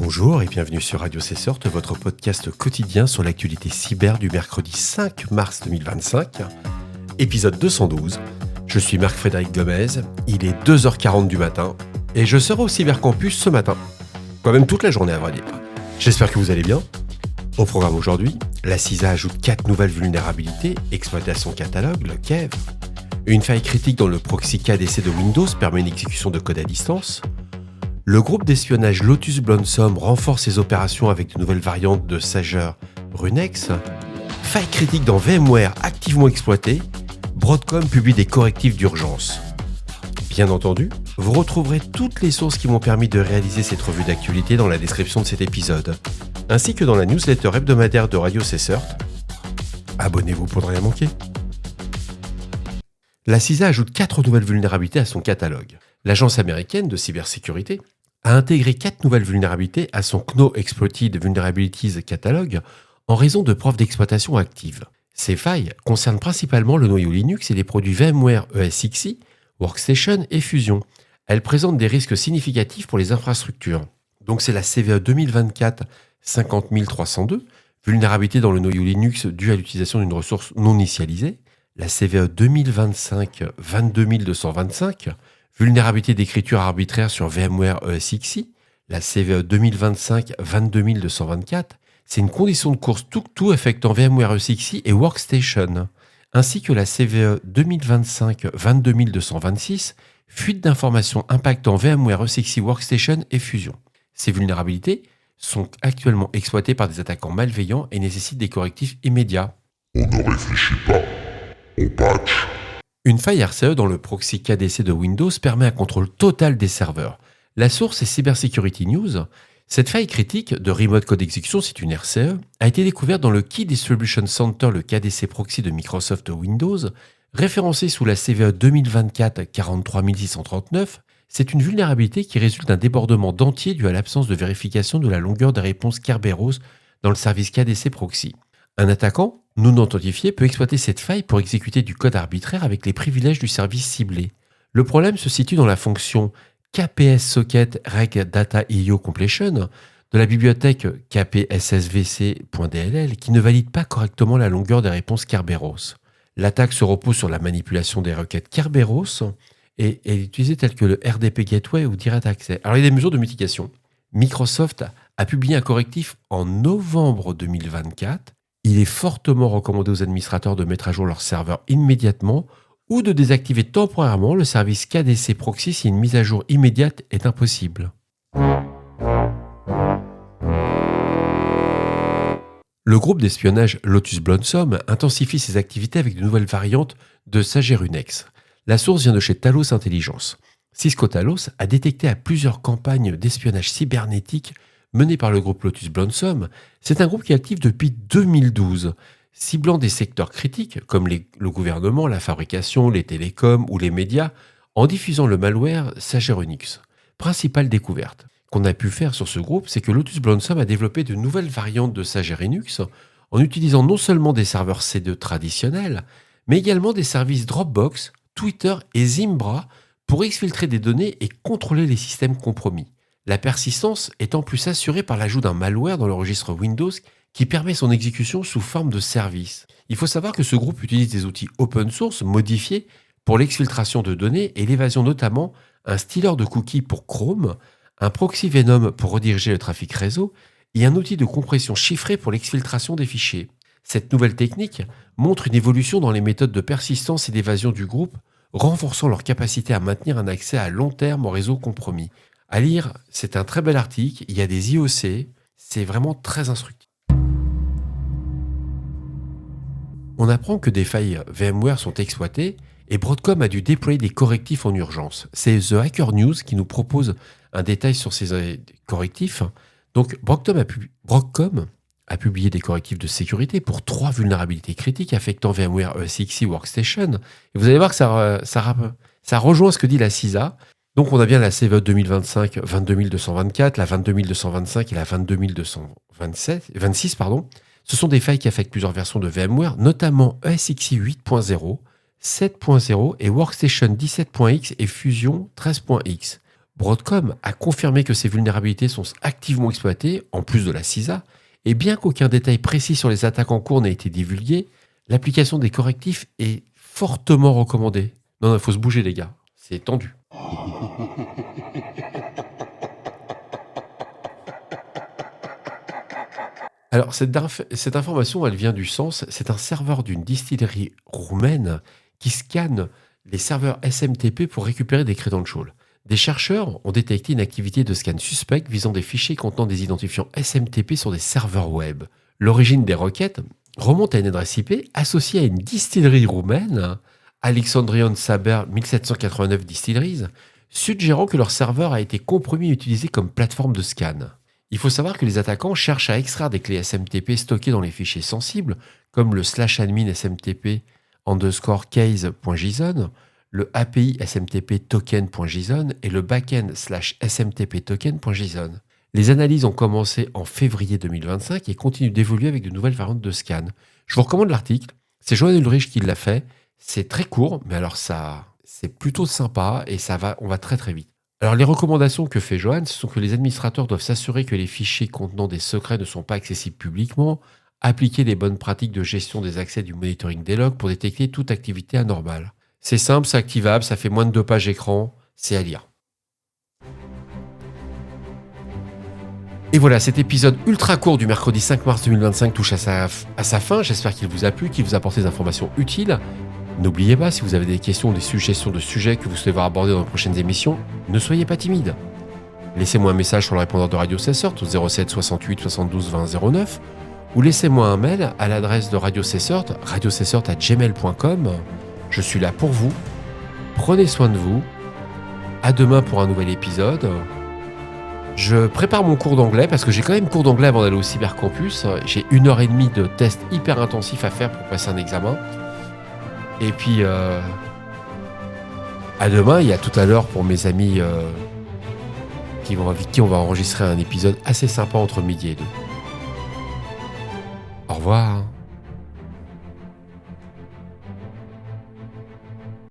Bonjour et bienvenue sur Radio Cessort, votre podcast quotidien sur l'actualité cyber du mercredi 5 mars 2025, épisode 212. Je suis Marc-Frédéric Gomez, il est 2h40 du matin et je serai au Cybercampus ce matin. Quand même toute la journée à vrai dire. J'espère que vous allez bien. Au programme aujourd'hui, la CISA ajoute 4 nouvelles vulnérabilités exploitées à son catalogue, le KEV. Une faille critique dans le proxy KDC de Windows permet une exécution de code à distance. Le groupe d'espionnage Lotus Blossom renforce ses opérations avec de nouvelles variantes de Sager Runex. Faille critique dans VMware activement exploitée. Broadcom publie des correctifs d'urgence. Bien entendu, vous retrouverez toutes les sources qui m'ont permis de réaliser cette revue d'actualité dans la description de cet épisode, ainsi que dans la newsletter hebdomadaire de Radio Cessort. Abonnez-vous pour ne rien manquer. La CISA ajoute 4 nouvelles vulnérabilités à son catalogue. L'agence américaine de cybersécurité a intégré 4 nouvelles vulnérabilités à son CNO Exploited Vulnerabilities Catalog en raison de preuves d'exploitation actives. Ces failles concernent principalement le noyau Linux et les produits VMware ESXi, Workstation et Fusion. Elles présentent des risques significatifs pour les infrastructures. Donc c'est la CVE 2024 50302, vulnérabilité dans le noyau Linux due à l'utilisation d'une ressource non initialisée, la CVE 2025 22225, vulnérabilité d'écriture arbitraire sur VMware ESXi, la CVE 2025 22224, c'est une condition de course tout affectant VMware ESXi et Workstation, ainsi que la CVE 2025 22226, fuite d'informations impactant VMware ESXi, Workstation et Fusion. Ces vulnérabilités sont actuellement exploitées par des attaquants malveillants et nécessitent des correctifs immédiats. On ne réfléchit pas, on patch. Une faille RCE dans le proxy KDC de Windows permet un contrôle total des serveurs. La source est Cybersecurity News. Cette faille critique de Remote Code Execution, c'est une RCE, a été découverte dans le Key Distribution Center, le KDC proxy de Microsoft Windows, référencé sous la CVE 2024 43639. C'est une vulnérabilité qui résulte d'un débordement d'entier dû à l'absence de vérification de la longueur des réponses Kerberos dans le service KDC proxy. Un attaquant non authentifié peut exploiter cette faille pour exécuter du code arbitraire avec les privilèges du service ciblé. Le problème se situe dans la fonction KPS Socket Reg Data IO Completion de la bibliothèque kpssvc.dll qui ne valide pas correctement la longueur des réponses Kerberos. L'attaque se repose sur la manipulation des requêtes Kerberos et est utilisée telle que le RDP Gateway ou Direct Access. Alors il y a des mesures de mitigation. Microsoft a publié un correctif en novembre 2024. Il est fortement recommandé aux administrateurs de mettre à jour leur serveur immédiatement ou de désactiver temporairement le service KDC Proxy si une mise à jour immédiate est impossible. Le groupe d'espionnage Lotus Blossom intensifie ses activités avec de nouvelles variantes de Sager Runex. La source vient de chez Talos Intelligence. Cisco Talos a détecté à plusieurs campagnes d'espionnage cybernétique menées par le groupe Lotus Blossom. C'est un groupe qui est actif depuis 2012, ciblant des secteurs critiques comme le gouvernement, la fabrication, les télécoms ou les médias, en diffusant le malware Sager Unix. Principale découverte qu'on a pu faire sur ce groupe, c'est que Lotus Blossom a développé de nouvelles variantes de Sager Linux en utilisant non seulement des serveurs C2 traditionnels, mais également des services Dropbox, Twitter et Zimbra pour exfiltrer des données et contrôler les systèmes compromis. La persistance est en plus assurée par l'ajout d'un malware dans le registre Windows qui permet son exécution sous forme de service. Il faut savoir que ce groupe utilise des outils open source modifiés pour l'exfiltration de données et l'évasion, notamment un stealer de cookies pour Chrome, un proxy Venom pour rediriger le trafic réseau et un outil de compression chiffré pour l'exfiltration des fichiers. Cette nouvelle technique montre une évolution dans les méthodes de persistance et d'évasion du groupe, renforçant leur capacité à maintenir un accès à long terme au réseau compromis. À lire, c'est un très bel article, il y a des IOC, c'est vraiment très instructif. On apprend que des failles VMware sont exploitées et Broadcom a dû déployer des correctifs en urgence. C'est The Hacker News qui nous propose un détail sur ces correctifs. Donc Broadcom a publié des correctifs de sécurité pour 3 vulnérabilités critiques affectant VMware ESXi Workstation. Et vous allez voir que ça rejoint ce que dit la CISA. Donc on a bien la CVE 2025 22224, la 22225 et la 22226. Ce sont des failles qui affectent plusieurs versions de VMware, notamment ESXi 8.0, 7.0 et Workstation 17.x et Fusion 13.x. Broadcom a confirmé que ces vulnérabilités sont activement exploitées, en plus de la CISA, et bien qu'aucun détail précis sur les attaques en cours n'ait été divulgué, l'application des correctifs est fortement recommandée. Non, il faut se bouger les gars, c'est tendu. Alors, cette information, elle vient du sens. C'est un serveur d'une distillerie roumaine qui scanne les serveurs SMTP pour récupérer des credentials. Des chercheurs ont détecté une activité de scan suspecte visant des fichiers contenant des identifiants SMTP sur des serveurs web. L'origine des requêtes remonte à une adresse IP associée à une distillerie roumaine, Alexandrian Saber 1789 Distilleries, suggérant que leur serveur a été compromis et utilisé comme plateforme de scan. Il faut savoir que les attaquants cherchent à extraire des clés SMTP stockées dans les fichiers sensibles, comme le /admin SMTP _case.json, le API SMTP token.json et le backend /SMTP token.json. Les analyses ont commencé en février 2025 et continuent d'évoluer avec de nouvelles variantes de scan. Je vous recommande l'article, c'est Johan Ulrich qui l'a fait, c'est très court, mais alors ça, c'est plutôt sympa et on va très très vite. Alors les recommandations que fait Johan, ce sont que les administrateurs doivent s'assurer que les fichiers contenant des secrets ne sont pas accessibles publiquement, appliquer les bonnes pratiques de gestion des accès du monitoring des logs pour détecter toute activité anormale. C'est simple, c'est activable, ça fait moins de 2 pages écran, c'est à lire. Et voilà, cet épisode ultra court du mercredi 5 mars 2025 touche à sa fin. J'espère qu'il vous a plu, qu'il vous a apporté des informations utiles. N'oubliez pas, si vous avez des questions ou des suggestions de sujets que vous souhaitez voir abordés dans les prochaines émissions, ne soyez pas timide. Laissez-moi un message sur le répondeur de Radio Cessort au 07 68 72 20 09 ou laissez-moi un mail à l'adresse de Radio Cessort, radiocessort@gmail.com. Je suis là pour vous. Prenez soin de vous. À demain pour un nouvel épisode. Je prépare mon cours d'anglais parce que j'ai quand même cours d'anglais avant d'aller au cybercampus. J'ai 1h30 de tests hyper intensifs à faire pour passer un examen. Et puis, à demain, il y a tout à l'heure pour mes amis avec qui on va enregistrer un épisode assez sympa entre midi et 2. Au revoir.